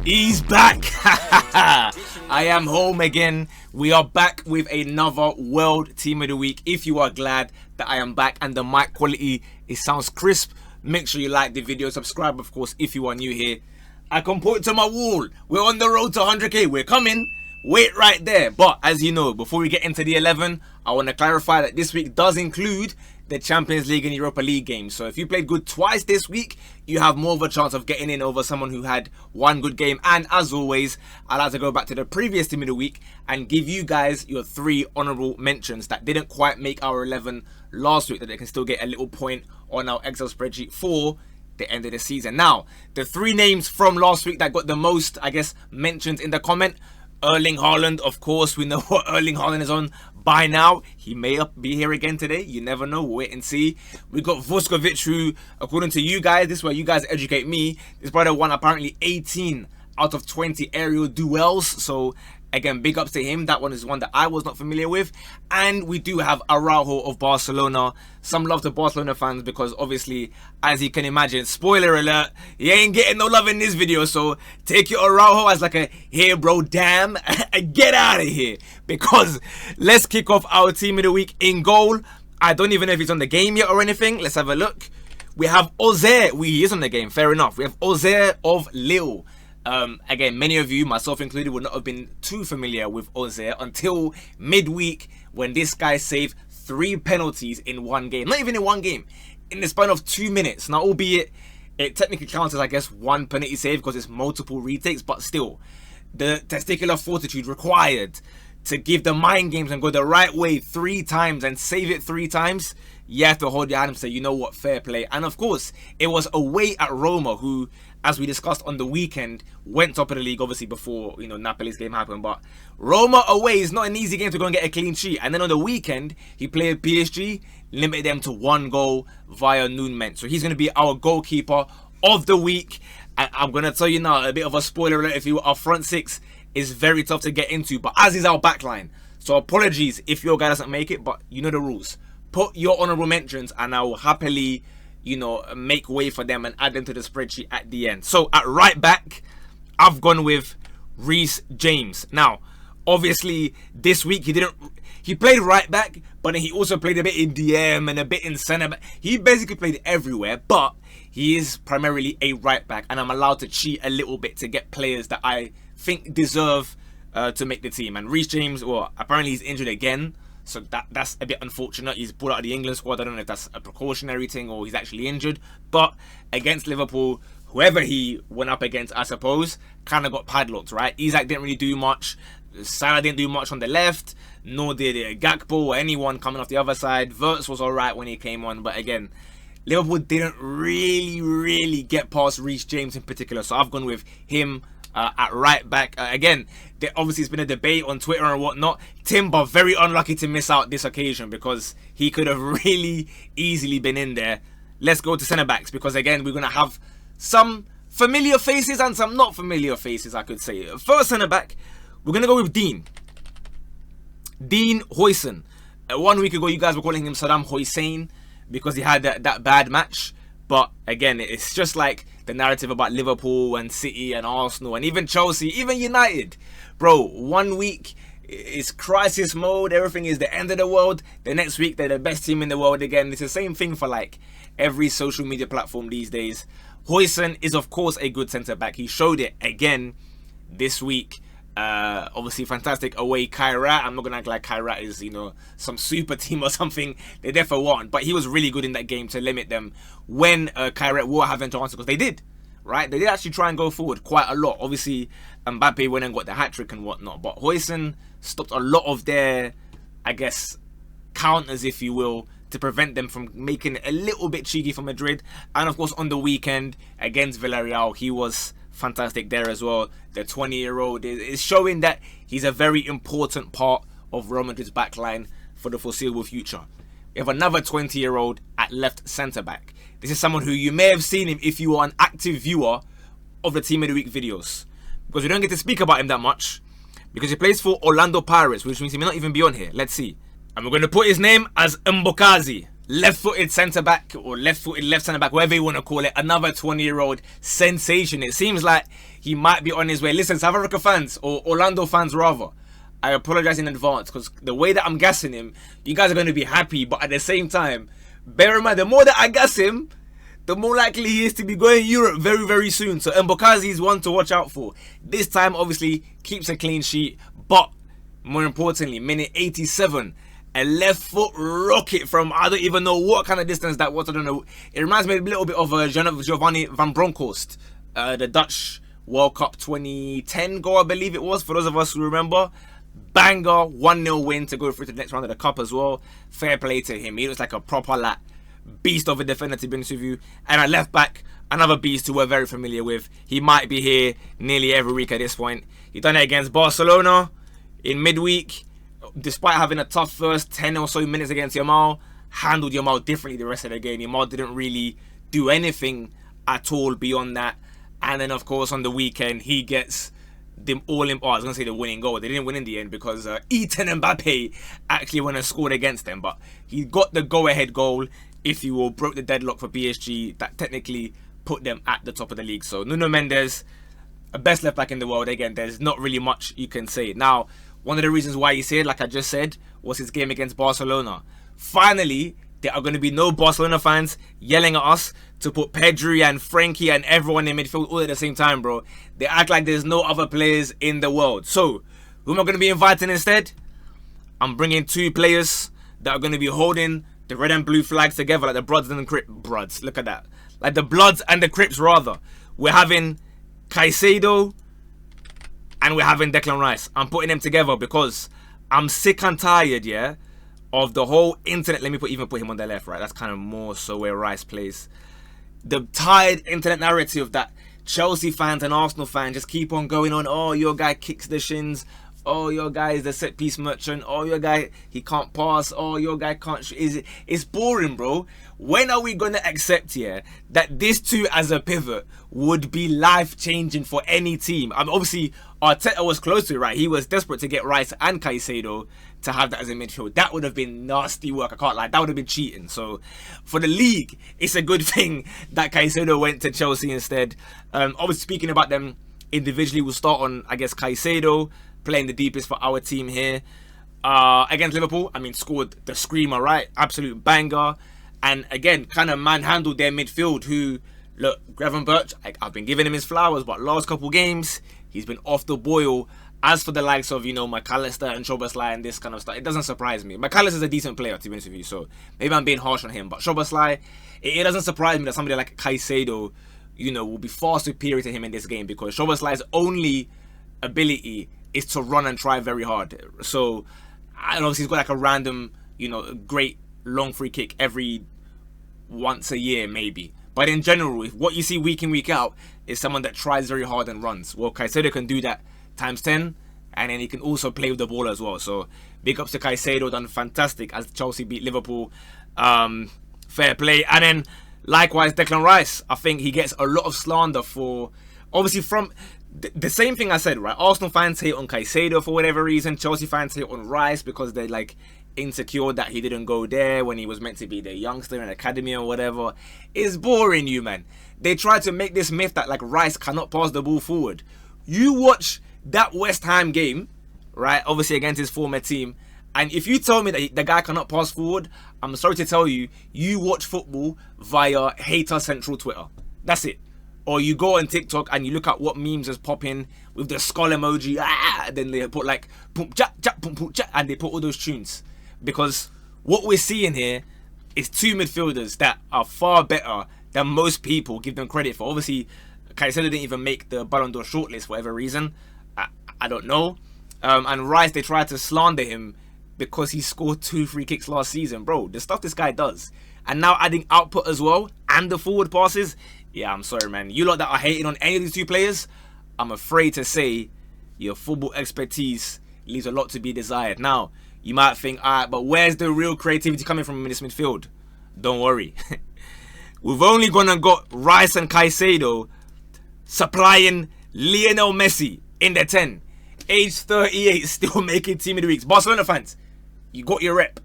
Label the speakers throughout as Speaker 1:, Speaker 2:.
Speaker 1: He's back. I am home again. We are back with another World Team of the Week. If you are glad that I am back and the mic quality, it sounds crisp, make sure you like the video, subscribe of course if you are new here. I can point to my wall. We're on the road to 100k. We're coming. Wait right there. But as you know, before we get into the 11, I want to clarify that this week does include the Champions League and Europa League games. So if you played good twice this week, you have more of a chance of getting in over someone who had one good game. And as always, I'd like to go back to the previous Team of the Week and give you guys your 3 honourable mentions that didn't quite make our 11 last week, that they can still get a little point on our Excel spreadsheet for the end of the season. Now, the 3 names from last week that got the most, I guess, mentions in the comment. Erling Haaland, of course, we know what Erling Haaland is on by now. He may be here again today. You never know. We'll wait and see. We got Vuskovic, who, according to you guys, this is where you guys educate me. This brother won apparently 18 out of 20 aerial duels. So, again, big ups to him. That one is one that I was not familiar with. And we do have Araujo of Barcelona. Some love to Barcelona fans because obviously, as you can imagine, spoiler alert, he ain't getting no love in this video. So take your Araujo as like a, here bro, damn, get out of here. Because let's kick off our Team of the Week. In goal, I don't even know if he's on the game yet or anything. Let's have a look. We have Ozer. He is on the game, fair enough. We have Ozer of Lille. Again, many of you, myself included, would not have been too familiar with Ozer until midweek when this guy saved 3 penalties in one game. Not even in one game, in the span of 2 minutes. Now, albeit it technically counts as, I guess, 1 penalty save because it's multiple retakes, but still, the testicular fortitude required to give the mind games and go the right way 3 times and save it 3 times, you have to hold your hand and say, you know what, fair play. And of course, it was away at Roma, who, as we discussed on the weekend, went top of the league, obviously before, you know, Napoli's game happened. But Roma away is not an easy game to go and get a clean sheet. And then on the weekend, he played PSG, limited them to 1 goal via Nunes. So he's going to be our goalkeeper of the week. And I'm going to tell you now, a bit of a spoiler alert, if you our front 6 is very tough to get into, but as is our back line. So apologies if your guy doesn't make it, but you know the rules. Put your honourable mentions and I will happily, you know, make way for them and add them to the spreadsheet at the end. So at right back, I've gone with Reece James. Now, obviously, this week he played right back, but then he also played a bit in DM and a bit in centre back. He basically played everywhere, but he is primarily a right back, and I'm allowed to cheat a little bit to get players that I think deserve to make the team. And Reece James, well, apparently he's injured again. So that's a bit unfortunate. He's pulled out of the England squad. I don't know if that's a precautionary thing or he's actually injured. But against Liverpool, whoever he went up against, I suppose, kind of got padlocked, right? Isak didn't really do much. Salah didn't do much on the left. Nor did Gakpo or anyone coming off the other side. Wirtz was alright when he came on. But again, Liverpool didn't really get past Reece James in particular. So I've gone with him at right back. Again, there obviously has been a debate on Twitter and whatnot. Timber very unlucky to miss out this occasion because he could have really easily been in there. Let's go to centre backs because again, we're going to have some familiar faces and some not familiar faces, I could say. First centre back, we're going to go with Dean Huijsen. 1 week ago, you guys were calling him Saddam Hussein because he had that bad match. But again, it's just like the narrative about Liverpool and City and Arsenal and even Chelsea, even United. Bro, 1 week is crisis mode. Everything is the end of the world. The next week, they're the best team in the world again. It's the same thing for like every social media platform these days. Huijsen is, of course, a good centre-back. He showed it again this week. Obviously fantastic away Kairat. I'm not gonna act like Kairat is, you know, some super team or something. They therefore won, but he was really good in that game to limit them when Kairat were having chances, because they did, right? They did actually try and go forward quite a lot. Obviously Mbappe went and got the hat-trick and whatnot, but Huijsen stopped a lot of their, I guess, counters, if you will, to prevent them from making it a little bit cheeky for Madrid. And of course on the weekend against Villarreal, he was fantastic there as well. The 20-year-old is showing that he's a very important part of Real Madrid's backline for the foreseeable future. We have another 20-year-old at left centre-back. This is someone who you may have seen him if you are an active viewer of the Team of the Week videos, because we don't get to speak about him that much because he plays for Orlando Pirates, which means he may not even be on here. Let's see. And we're going to put his name as Mbokazi. left-footed centre-back or left-footed left centre-back, whatever you want to call it, another 20-year-old sensation. It seems like he might be on his way. Listen, South Africa fans, or Orlando fans rather, I apologise in advance because the way that I'm gassing him, you guys are going to be happy, but at the same time, bear in mind, the more that I gas him, the more likely he is to be going Europe very, very soon. So Mbokazi is one to watch out for. This time, obviously, keeps a clean sheet, but more importantly, minute 87, a left foot rocket from I don't even know what kind of distance that was. I don't know. It reminds me a little bit of Giovanni van Bronckhorst, the Dutch World Cup 2010 goal, I believe it was, for those of us who remember. Banger, 1-0 win to go through to the next round of the cup as well. Fair play to him. He looks like a proper beast of a defender, to be honest with you. And at left back, another beast who we're very familiar with. He might be here nearly every week at this point. He done it against Barcelona in midweek. Despite having a tough first 10 or so minutes against Yamal, handled Yamal differently the rest of the game. Yamal didn't really do anything at all beyond that. And then, of course, on the weekend, he gets the I was going to say the winning goal. They didn't win in the end because Ethan Mbappe actually went and scored against them. But he got the go-ahead goal, if you will, broke the deadlock for PSG that technically put them at the top of the league. So Nuno Mendes, a best left back in the world. Again, there's not really much you can say. Now, one of the reasons why he's here, like I just said, was his game against Barcelona. Finally, there are going to be no Barcelona fans yelling at us to put Pedri and Frankie and everyone in midfield all at the same time, bro. They act like there's no other players in the world. So, who am I going to be inviting instead? I'm bringing two players that are going to be holding the red and blue flags together like the Bloods and the Crips. Bloods, look at that. Like the Bloods and the Crips, rather. We're having Caicedo and we're having Declan Rice. I'm putting them together because I'm sick and tired, yeah, of the whole internet. Let me even put him on the left, right? That's kind of more so where Rice plays. The tired internet narrative that Chelsea fans and Arsenal fans just keep on going on. Oh, your guy kicks the shins. Oh, your guy is the set piece merchant. Oh, your guy, he can't pass. Oh, your guy can't shoot. It's boring, bro. When are we going to accept here that this two as a pivot would be life-changing for any team? I mean, obviously, Arteta was close to it, right? He was desperate to get Rice and Caicedo to have that as a midfield. That would have been nasty work. I can't lie. That would have been cheating. So, for the league, it's a good thing that Caicedo went to Chelsea instead. Obviously, speaking about them individually, we'll start on, I guess, Caicedo, playing the deepest for our team here. Against Liverpool, I mean, scored the screamer, right? Absolute banger. And again, kind of manhandled their midfield who, look, Gravenberch, I've been giving him his flowers, but last couple games, he's been off the boil. As for the likes of, McAllister and Szoboszlai and this kind of stuff, it doesn't surprise me. McAllister's a decent player, to be honest with you, so maybe I'm being harsh on him. But Szoboszlai, it doesn't surprise me that somebody like Caicedo, will be far superior to him in this game because Szoboszlai's only ability is to run and try very hard. So, and obviously he's got like a random, great long free kick every once a year maybe. But in general, what you see week in, week out is someone that tries very hard and runs. Well, Caicedo can do that times 10, and then he can also play with the ball as well. So, big ups to Caicedo, done fantastic as Chelsea beat Liverpool. Fair play. And then, likewise, Declan Rice. I think he gets a lot of slander for, obviously from the same thing I said, right? Arsenal fans hate on Caicedo for whatever reason. Chelsea fans hate on Rice because they're like insecure that he didn't go there when he was meant to be the youngster in academy or whatever. It's boring, you man. They try to make this myth that like Rice cannot pass the ball forward. You watch that West Ham game, right? Obviously against his former team. And if you tell me that the guy cannot pass forward, I'm sorry to tell you, you watch football via Hater Central Twitter. That's it. Or you go on TikTok and you look at what memes is popping with the skull emoji, then they put like boom cha cha boom boom cha, and they put all those tunes. Because what we're seeing here is two midfielders that are far better than most people give them credit for. Obviously, Caicedo didn't even make the Ballon d'Or shortlist for whatever reason. I don't know. And Rice, they tried to slander him because he scored 2 free kicks last season. Bro, the stuff this guy does. And now adding output as well and the forward passes. Yeah, I'm sorry, man. You lot that are hating on any of these two players, I'm afraid to say your football expertise leaves a lot to be desired. Now, you might think, alright, but where's the real creativity coming from in this midfield? Don't worry. We've only gonna got Rice and Caicedo supplying Lionel Messi in the 10. Age 38, still making team of the week. Barcelona fans, you got your rep.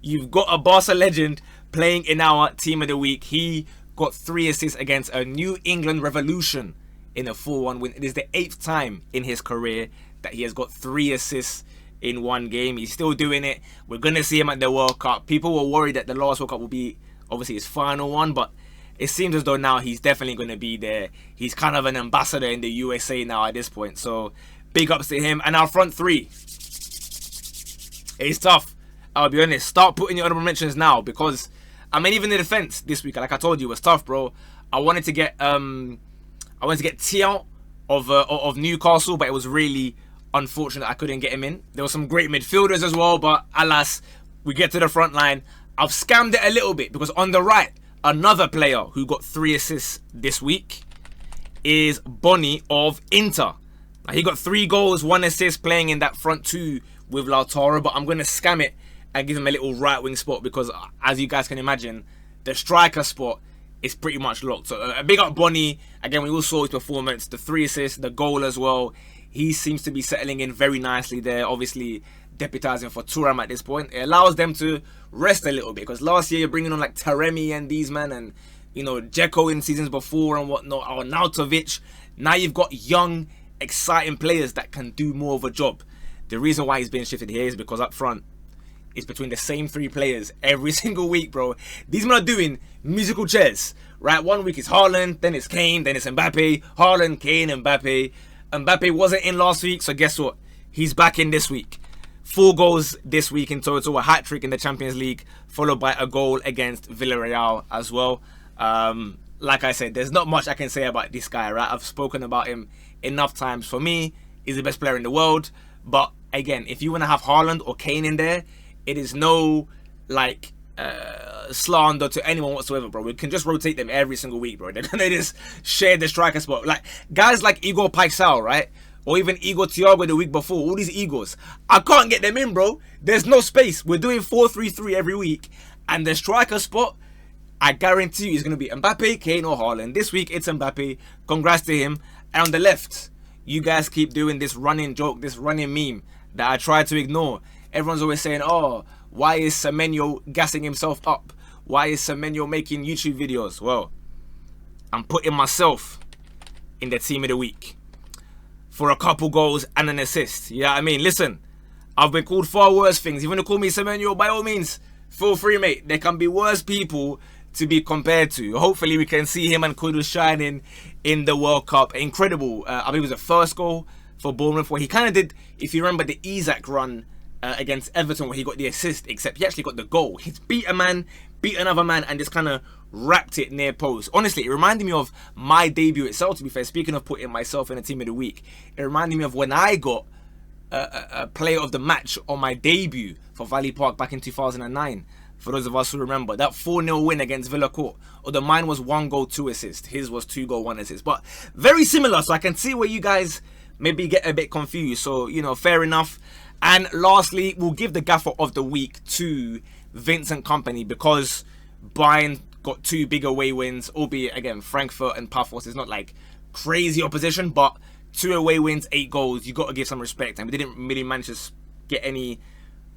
Speaker 1: You've got a Barca legend playing in our team of the week. He got 3 assists against a New England Revolution in a 4-1 win. It is the 8th time in his career that he has got 3 assists in one game. He's still doing it. We're going to see him at the World Cup. People were worried that the last World Cup will be obviously his final one, but it seems as though now he's definitely going to be there. He's kind of an ambassador in the USA now at this point. So big ups to him. And our front three, it's tough. I'll be honest. Start putting your honorable mentions now, because I mean, even the defense this week, like I told you, was tough, bro. I wanted to get Tian of Newcastle, but it was really unfortunate I couldn't get him in. There were some great midfielders as well, but alas, we get to the front line. I've scammed it a little bit, because on the right, another player who got 3 assists this week is Boni of Inter. Now, he got 3 goals, 1 assist playing in that front 2 with Lautaro, but I'm going to scam it and give him a little right wing spot, because as you guys can imagine, the striker spot is pretty much locked. So a big up Boni. Again, we all saw his performance, the 3 assists, the goal as well. He seems to be settling in very nicely there, obviously deputizing for Thuram at this point. It allows them to rest a little bit, because last year you're bringing on like Taremi and these men, and you know, Dzeko in seasons before and whatnot, or Nautovic. Now you've got young, exciting players that can do more of a job. The reason why he's being shifted here is because up front, it's between the same 3 players every single week, bro. These men are doing musical chairs, right? One week it's Haaland, then it's Kane, then it's Mbappe. Haaland, Kane, Mbappe. Mbappe wasn't in last week, so guess what? He's back in this week. 4 goals this week in total, a hat-trick in the Champions League, followed by a goal against Villarreal as well. Like I said, there's not much I can say about this guy, right? I've spoken about him enough times. For me, he's the best player in the world. But again, if you want to have Haaland or Kane in there, it is no like slander to anyone whatsoever, bro. We can just rotate them every single week, bro. They're gonna just share the striker spot. Like guys like Igor Paixão, right? Or even Igor Thiago the week before. All these Igors, I can't get them in, bro. There's no space. We're doing 4-3-3 every week, and the striker spot, I guarantee you, is gonna be Mbappe, Kane, or Haaland. This week it's Mbappe. Congrats to him. And on the left, you guys keep doing this running joke, this running meme that I try to ignore. Everyone's always saying, oh, why is Amenyah gassing himself up? Why is Amenyah making YouTube videos? Well, I'm putting myself in the team of the week for a couple goals and an assist. You know what I mean? Listen, I've been called far worse things. You want to call me Amenyah, by all means, feel free, mate. There can be worse people to be compared to. Hopefully, we can see him and Kudus shining in the World Cup. Incredible. I believe it was the first goal for Bournemouth, where he kind of did, if you remember, the Isaac run against Everton, where he got the assist, except he actually got the goal. He's beat a man, beat another man, and just kind of wrapped it near post. Honestly, it reminded me of my debut itself, to be fair. Speaking of putting myself in a team of the week, it reminded me of when I got a player of the match on my debut for Valley Park back in 2009. For those of us who remember, that 4-0 win against Villa Court. Although mine was 1 goal, 2 assists. His was 2 goal, 1 assist. But very similar, so I can see where you guys maybe get a bit confused. So, you know, fair enough. And lastly, we'll give the Gaffer of the week to Vincent Kompany, because Bayern got 2 big away wins, albeit, again, Frankfurt and Paphos is not like crazy opposition, but 2 away wins, 8 goals. You got to give some respect. And we didn't really manage to get any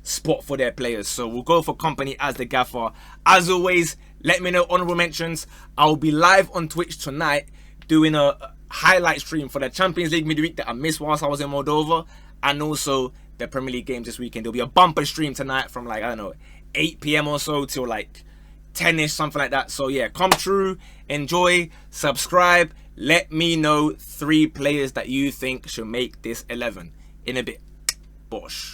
Speaker 1: spot for their players, so we'll go for Kompany as the Gaffer. As always, let me know honorable mentions. I'll be live on Twitch tonight doing a highlight stream for the Champions League midweek that I missed whilst I was in Moldova, and also the Premier League games this weekend. There'll be a bumper stream tonight from like, I don't know, 8 p.m. or so till like 10ish, something like that. So yeah, come true, enjoy, subscribe. Let me know 3 players that you think should make this 11 in a bit. Bosh.